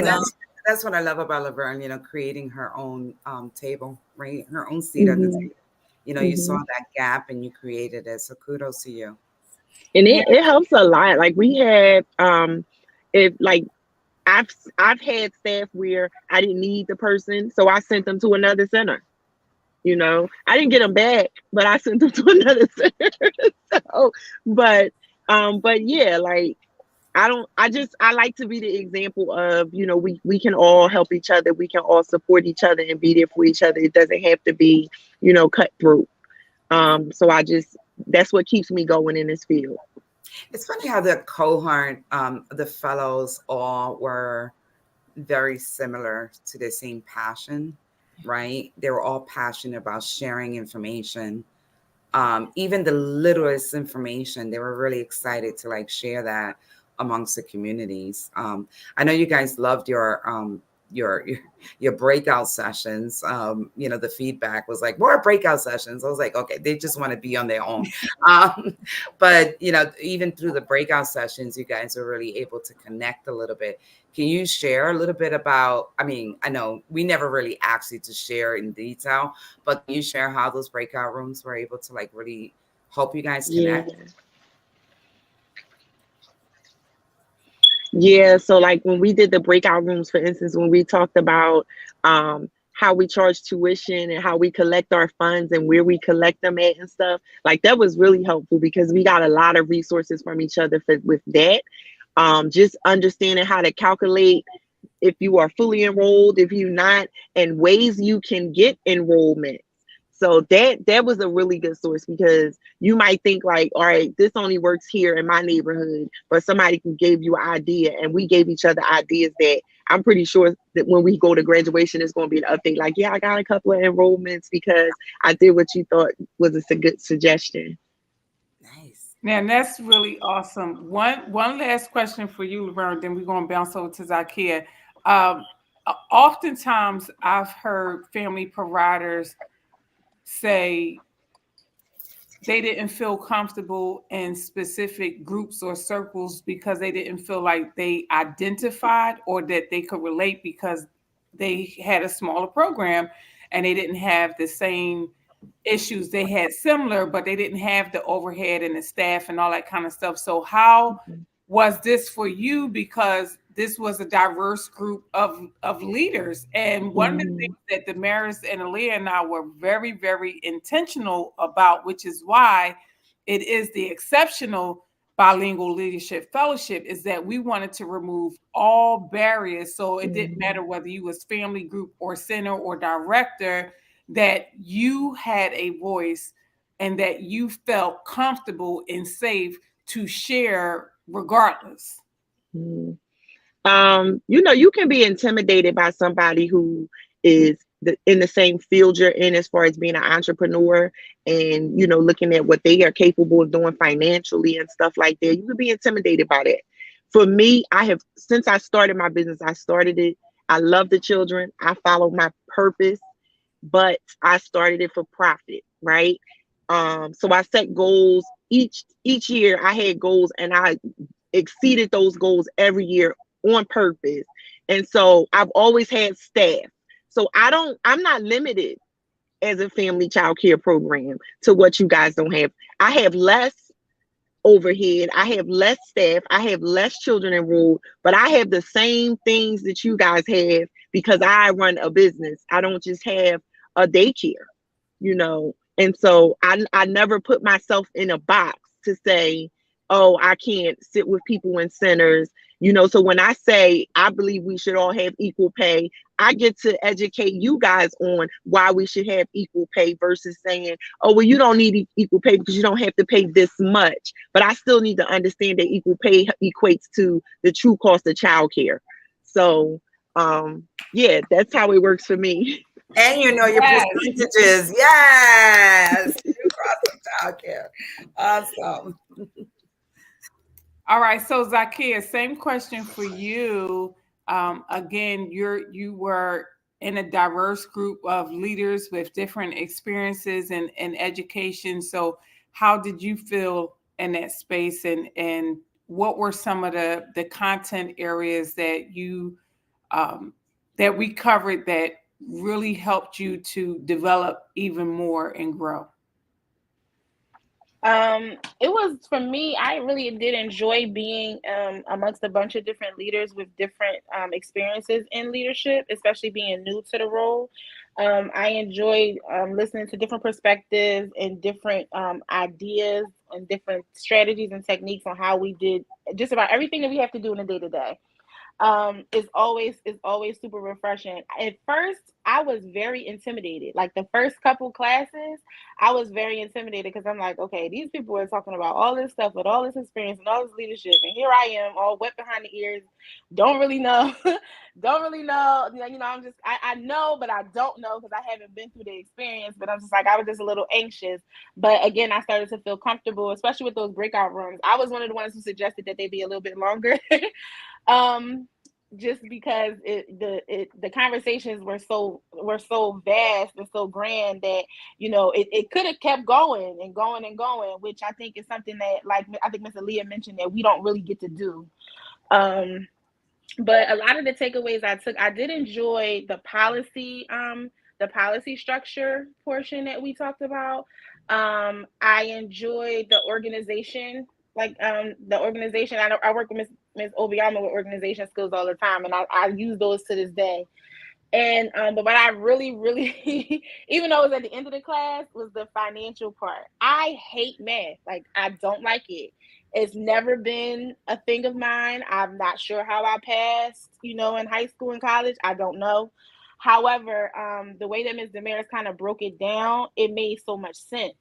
that's what I love about Laverne, creating her own table, right? Her own seat at the table. You saw that gap and you created it. So kudos to you. And it helps a lot. Like, we have if like I've had staff where I didn't need the person, so I sent them to another center. I didn't get them back, but I sent them to another center. So, but yeah, like, I like to be the example of, we can all help each other. We can all support each other and be there for each other. It doesn't have to be, cutthroat. So that's what keeps me going in this field. It's funny how the cohort, the fellows all were very similar to the same passion, right? They were all passionate about sharing information. Even the littlest information, they were really excited to share that amongst the communities. I know you guys loved your breakout sessions. The feedback was like, more breakout sessions. I was like, okay, they just want to be on their own. But even through the breakout sessions, you guys are really able to connect a little bit. Can you share a little bit about, I know we never really asked you to share in detail, but can you share how those breakout rooms were able to really help you guys connect? Yeah, so when we did the breakout rooms, for instance, when we talked about how we charge tuition and how we collect our funds and where we collect them at and stuff, that was really helpful, because we got a lot of resources from each other with that. Just understanding how to calculate if you are fully enrolled, if you're not, and ways you can get enrollment. So that was a really good source, because you might think all right, this only works here in my neighborhood, but somebody gave you an idea, and we gave each other ideas that I'm pretty sure that when we go to graduation, it's going to be an update. Yeah, I got a couple of enrollments because I did what you thought was a good suggestion. Nice. Now, that's really awesome. One last question for you, Laverne, then we're going to bounce over to Zakia. Oftentimes, I've heard family providers say they didn't feel comfortable in specific groups or circles because they didn't feel like they identified or that they could relate, because they had a smaller program and they didn't have the same issues. They had similar, but they didn't have the overhead and the staff and all that kind of stuff. So how was this for you? Because this was a diverse group of leaders. And one of the things that Damaris and Aaliyah and I were very, very intentional about, which is why it is the exceptional bilingual leadership fellowship, is that we wanted to remove all barriers. So it didn't matter whether you was family group or center or director, that you had a voice and that you felt comfortable and safe to share regardless. You can be intimidated by somebody who is in the same field you're in, as far as being an entrepreneur and, looking at what they are capable of doing financially and stuff like that. You can be intimidated by that. For me, since I started my business, I started it. I love the children. I follow my purpose, but I started it for profit, right? So I set goals each year. I had goals and I exceeded those goals every year on purpose. And so I've always had staff. So I'm not limited as a family child care program to what you guys don't have. I have less overhead. I have less staff. I have less children enrolled, but I have the same things that you guys have because I run a business. I don't just have a daycare, And so I never put myself in a box to say, oh, I can't sit with people in centers. So when I say I believe we should all have equal pay, I get to educate you guys on why we should have equal pay versus saying, oh, well, you don't need equal pay because you don't have to pay this much. But I still need to understand that equal pay equates to the true cost of childcare. So, that's how it works for me. And your percentages. Yes. True cost of childcare. Awesome. All right, so Zakiya, same question for you. Again, you were in a diverse group of leaders with different experiences and education. So how did you feel in that space, and what were some of the content areas that you that we covered that really helped you to develop even more and grow? It was, for me, I really did enjoy being amongst a bunch of different leaders with different experiences in leadership, especially being new to the role. I enjoyed listening to different perspectives and different ideas and different strategies and techniques on how we did just about everything that we have to do in the day-to-day. Is always super refreshing. At first, I was very intimidated. Like the first couple classes, I was very intimidated because I'm like, okay, these people are talking about all this stuff with all this experience and all this leadership, and here I am, all wet behind the ears, don't really know, don't really know. I know, but I don't know because I haven't been through the experience. But I'm just like, I was just a little anxious. But again, I started to feel comfortable, especially with those breakout rooms. I was one of the ones who suggested that they be a little bit longer. Just because the conversations were so vast and so grand that it could have kept going and going and going, which I think is something that, like, I think Ms. Aaliyah mentioned, that we don't really get to do. But a lot of the takeaways I took, I did enjoy the policy structure portion that we talked about. I enjoyed the organization. The organization, I work with Ms. Obiama with organization skills all the time, and I use those to this day. And but what I really, really, even though it was at the end of the class, was the financial part. I hate math. Like, I don't like it. It's never been a thing of mine. I'm not sure how I passed, in high school and college. I don't know. However, the way that Ms. Damaris kind of broke it down, it made so much sense.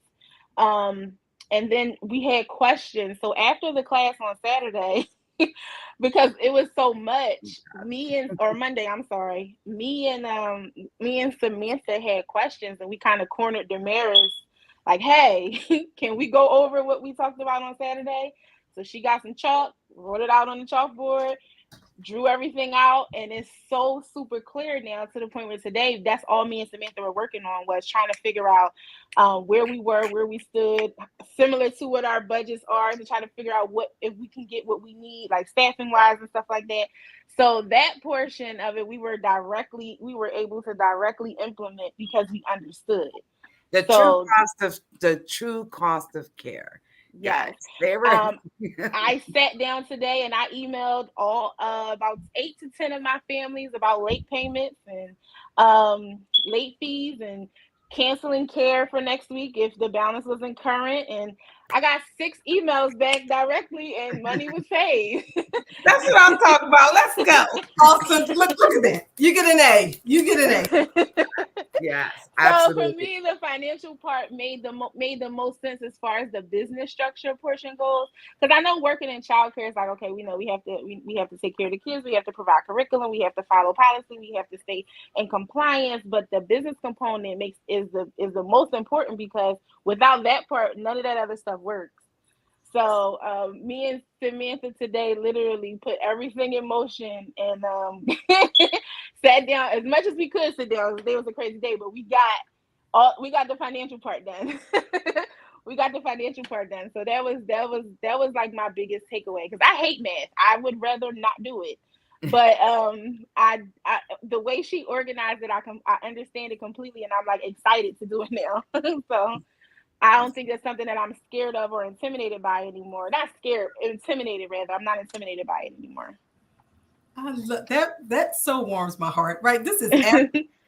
And then we had questions. So after the class on Saturday, because it was so much, me and Samantha had questions, and we kind of cornered Damaris, like, hey, can we go over what we talked about on Saturday? So she got some chalk, wrote it out on the chalkboard, drew everything out, and it's so super clear now, to the point where today, that's all me and Samantha were working on, was trying to figure out where we were, where we stood, similar to what our budgets are, to try to figure out what, if we can get what we need, like staffing wise and stuff like that. So that portion of it, we were able to directly implement because we understood. So The true cost of care, guys. yes. Stay ready. Um, I sat down today and I emailed all about 8 to 10 of my families about late payments and late fees and canceling care for next week if the balance wasn't current. And I got 6 emails back directly, and money was paid. That's what I'm talking about. Let's go. Awesome. Look at that. You get an A. You get an A. Yes, So for absolutely. me, the financial part made the most sense as far as the business structure portion goes. Because I know working in childcare is like, okay, we know we have to take care of the kids, we have to provide curriculum, we have to follow policy, we have to stay in compliance. But the business component is the most important, because without that part, none of that other stuff works. So me and Samantha today literally put everything in motion and sat down as much as we could sit down. Today was a crazy day, but we got the financial part done. We got the financial part done. So that was like my biggest takeaway, because I hate math. I would rather not do it. But I the way she organized it, I understand it completely, and I'm like excited to do it now. So I don't think that's something that I'm scared of or intimidated by anymore. Not scared, intimidated rather. I'm not intimidated by it anymore. I love that. That so warms my heart. Right. This is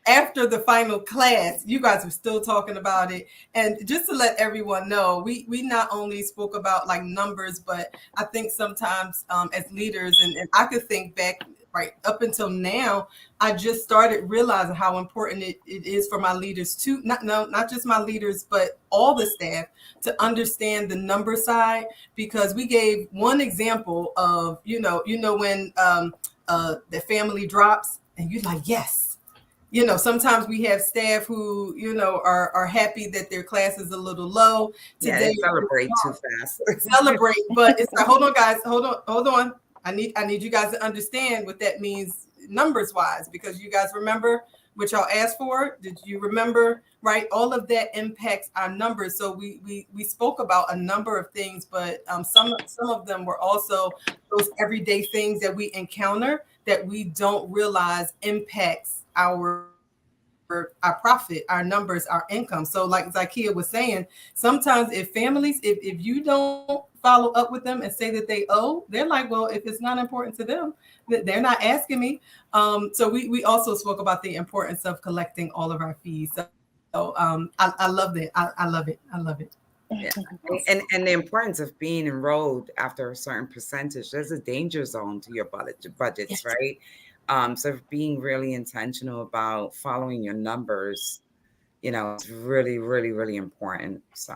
after the final class. You guys are still talking about it. And just to let everyone know, we not only spoke about like numbers, but I think sometimes as leaders, and I could think back right up until now, I just started realizing how important it is for my leaders to not just my leaders, but all the staff to understand the number side, because we gave one example of, when the family drops and you're like, yes. Sometimes we have staff who, are happy that their class is a little low Yeah, today. they celebrate too fast. Celebrate, but it's like, hold on, guys, hold on. I need you guys to understand what that means numbers wise, because you guys remember what y'all asked for. Did you remember? Right, all of that impacts our numbers. So we spoke about a number of things, but some of them were also those everyday things that we encounter that we don't realize impacts our profit, our numbers, our income. So like Zakia was saying, sometimes if you don't follow up with them and say that they owe, they're like, well, if it's not important to them, they're not asking me. So we also spoke about the importance of collecting all of our fees. So I love that. I love it. I love it. Yeah. And the importance of being enrolled after a certain percentage. There's a danger zone to your budgets, Yes. right? So being really intentional about following your numbers, it's really, really, really important. So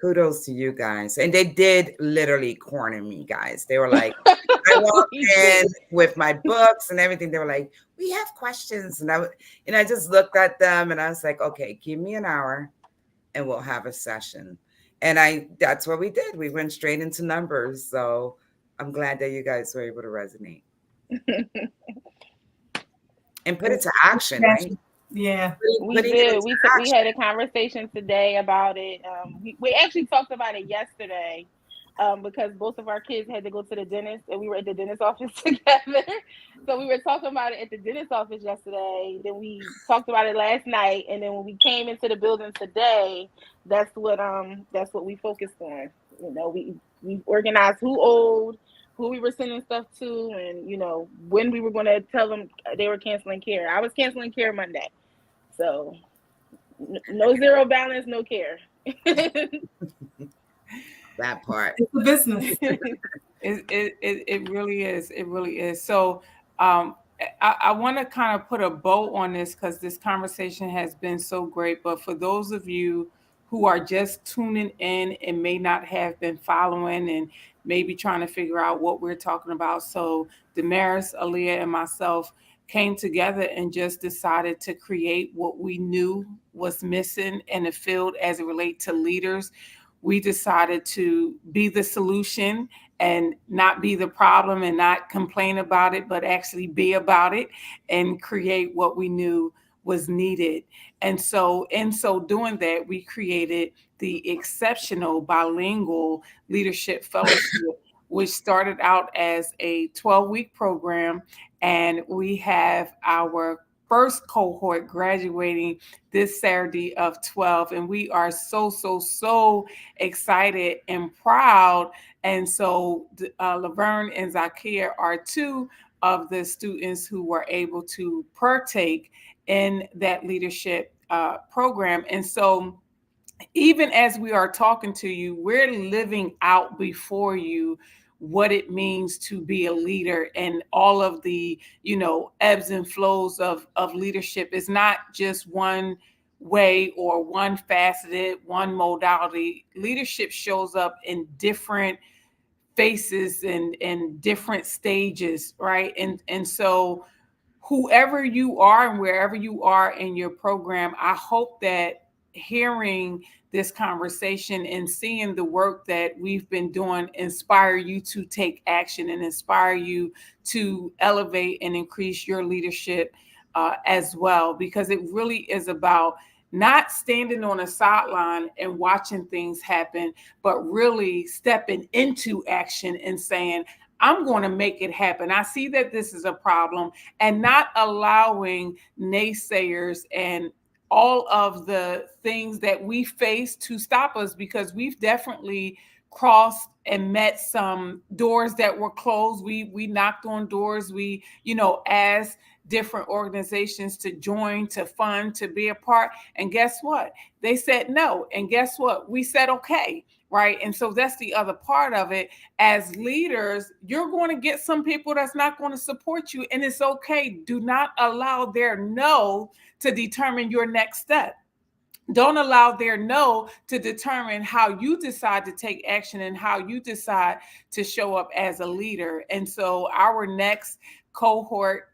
kudos to you guys. And they did literally corner me, guys. They were like, I walked We in did. with my books and everything. They were like, we have questions. And I just looked at them and I was like, okay, give me an hour and we'll have a session. And that's what we did. We went straight into numbers. So I'm glad that you guys were able to resonate and put it to action, right? Yeah. We Putting it did. into We action. had a conversation today about it. We actually talked about it yesterday, because both of our kids had to go to the dentist, and we were at the dentist office together. So we were talking about it at the dentist office yesterday. Then we talked about it last night, and then when we came into the building today, that's what we focused on. We organized who owed, who we were sending stuff to, and when we were going to tell them they were canceling care. I was canceling care Monday. So no zero balance, no care. That part. It's a business. It really is. It really is. So I want to kind of put a bow on this, because this conversation has been so great. But for those of you who are just tuning in and may not have been following and maybe trying to figure out what we're talking about. So Damaris, Aaliyah, and myself came together and just decided to create what we knew was missing in the field as it relates to leaders. We decided to be the solution and not be the problem and not complain about it, but actually be about it and create what we knew was needed. And so in so doing that, we created the Exceptional Bilingual Leadership Fellowship, which started out as a 12-week program. And we have our first cohort graduating this Saturday of 12. And we are so, so, so excited and proud. And so Laverne and Zakia are two of the students who were able to partake in that leadership program. And so even as we are talking to you, we're living out before you what it means to be a leader, and all of the, ebbs and flows of leadership. Is not just one way or one faceted, one modality. Leadership shows up in different faces and different stages, right? And so whoever you are and wherever you are in your program, I hope that hearing this conversation and seeing the work that we've been doing inspire you to take action and inspire you to elevate and increase your leadership as well, because it really is about not standing on a sideline and watching things happen, but really stepping into action and saying, I'm going to make it happen. I see that this is a problem, and not allowing naysayers and all of the things that we face to stop us, because we've definitely crossed and met some doors that were closed. We knocked on doors. We, asked different organizations to join, to fund, to be a part. And guess what? They said no. And guess what? We said okay. Right. And so that's the other part of it. As leaders, you're going to get some people that's not going to support you. And it's okay. Do not allow their no to determine your next step. Don't allow their no to determine how you decide to take action and how you decide to show up as a leader. And so our next cohort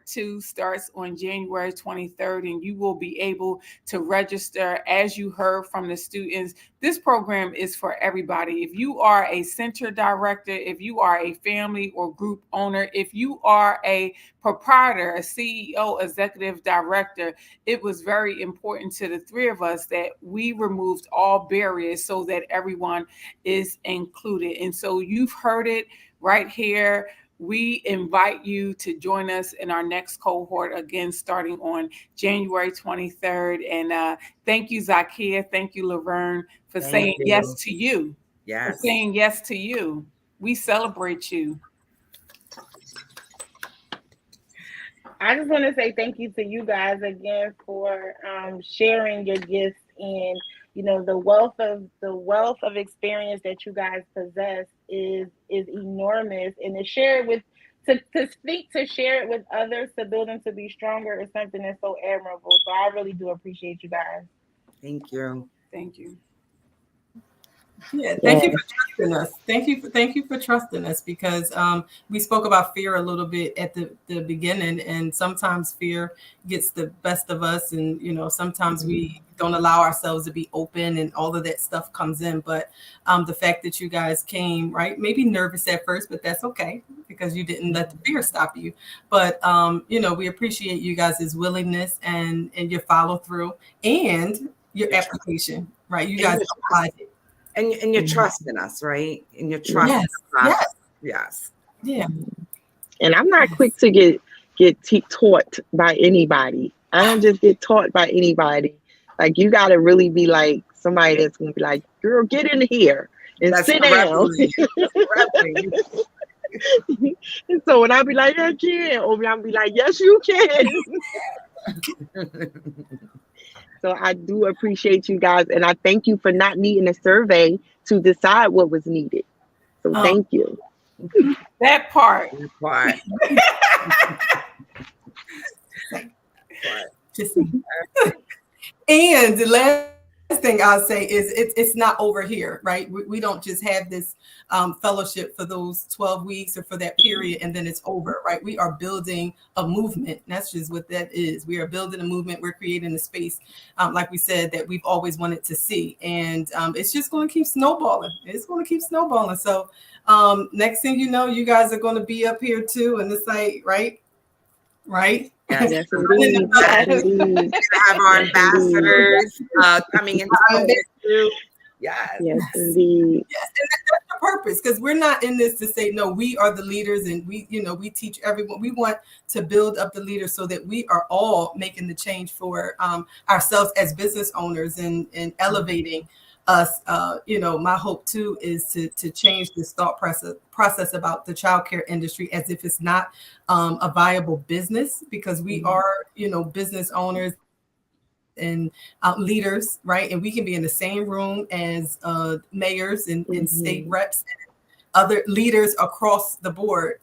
2 starts on January 23rd, and you will be able to register. As you heard from the students, this program is for everybody. If you are a center director, if you are a family or group owner, if you are a proprietor, a CEO, executive director, it was very important to the three of us that we removed all barriers so that everyone is included. And so you've heard it right here. We invite you to join us in our next cohort, again, starting on January 23rd. And thank you, Zakia. Thank you, Laverne, for saying yes to you. Yes. For saying yes to you. We celebrate you. I just want to say thank you to you guys again for sharing your gifts and the wealth of experience that you guys possess is enormous, and to share it with to share it with others, to build them to be stronger, is something that's so admirable. So I really do appreciate you guys. Thank you. Thank you. Yeah, thank you for trusting us. Thank you for trusting us, because we spoke about fear a little bit at the beginning, and sometimes fear gets the best of us, and sometimes we don't allow ourselves to be open, and all of that stuff comes in. But the fact that you guys came, right, maybe nervous at first, but that's okay, because you didn't let the fear stop you. But we appreciate you guys' willingness and your follow through and your application, right? You guys applied it. And you're trusting us, right? And you're trusting us. Yes. Yeah. And I'm not quick to get taught by anybody. I don't just get taught by anybody. Like, you got to really be like somebody that's going to be like, girl, get in here and sit down. And so when I be like, I can't, or I'll be like, yes, you can. So I do appreciate you guys, and I thank you for not needing a survey to decide what was needed. So thank you. That part. And the last thing I'll say is it's not over here, right? We don't just have this fellowship for those 12 weeks or for that period and then it's over, right? We are building a movement. That's just what that is. We are building a movement. We're creating a space, like we said, that we've always wanted to see. And it's just going to keep snowballing. It's going to keep snowballing. So next thing you know, you guys are going to be up here too. And it's like, right? Yes, we have our ambassadors coming into Yes. Yes, Yes. indeed. Yes, and that's the purpose, because we're not in this to say no. We are the leaders, and we teach everyone. We want to build up the leaders so that we are all making the change for ourselves as business owners, and elevating us. My hope too is to change this thought process about the childcare industry as if it's not a viable business, because we are business owners and leaders, right? And we can be in the same room as mayors and state Mhm. reps, other leaders across the board.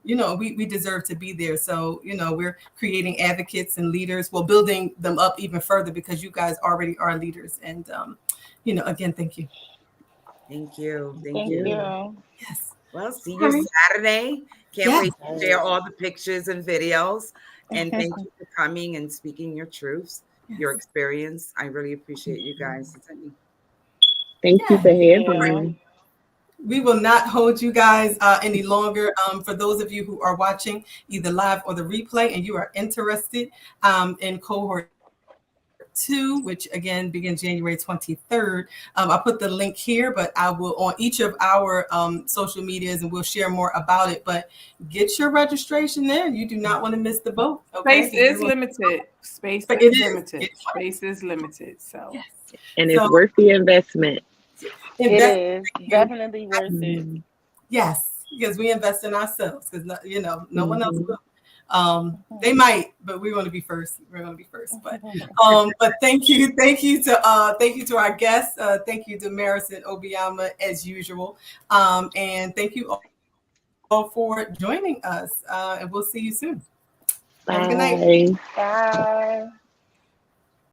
We deserve to be there. So, we're creating advocates and leaders, well, building them up even further, because you guys already are leaders. And, again, thank you. Thank you. Thank Thank you. Yeah. you. Yes. Well, see All you right. Saturday. Can't Yes. wait to share all the pictures and videos. And thank you for coming and speaking your truths, your Yes. experience. I really appreciate you guys attending. Thank you Yeah. for Thank having you. me. We will not hold you guys any longer. For those of you who are watching either live or the replay, and you are interested in cohort 2, which again begins January 23rd, I put the link here, but I will on each of our social medias, and we'll share more about it. But get your registration in. You do not want to miss the boat, okay? Space Because we're is going. limited. Space But it is is. limited. Space is limited. So Yes. And it's So worth the investment. It invest. is Thank you. definitely worth it. Mhm. Yes, because we invest in ourselves, because no one else Mhm. will. They might, but we want to be first. We're going to be first. But thank you to our guests. Thank you to Maris and Obiama as usual. And thank you all for joining us. And we'll see you soon. Have a good night. Bye. Bye.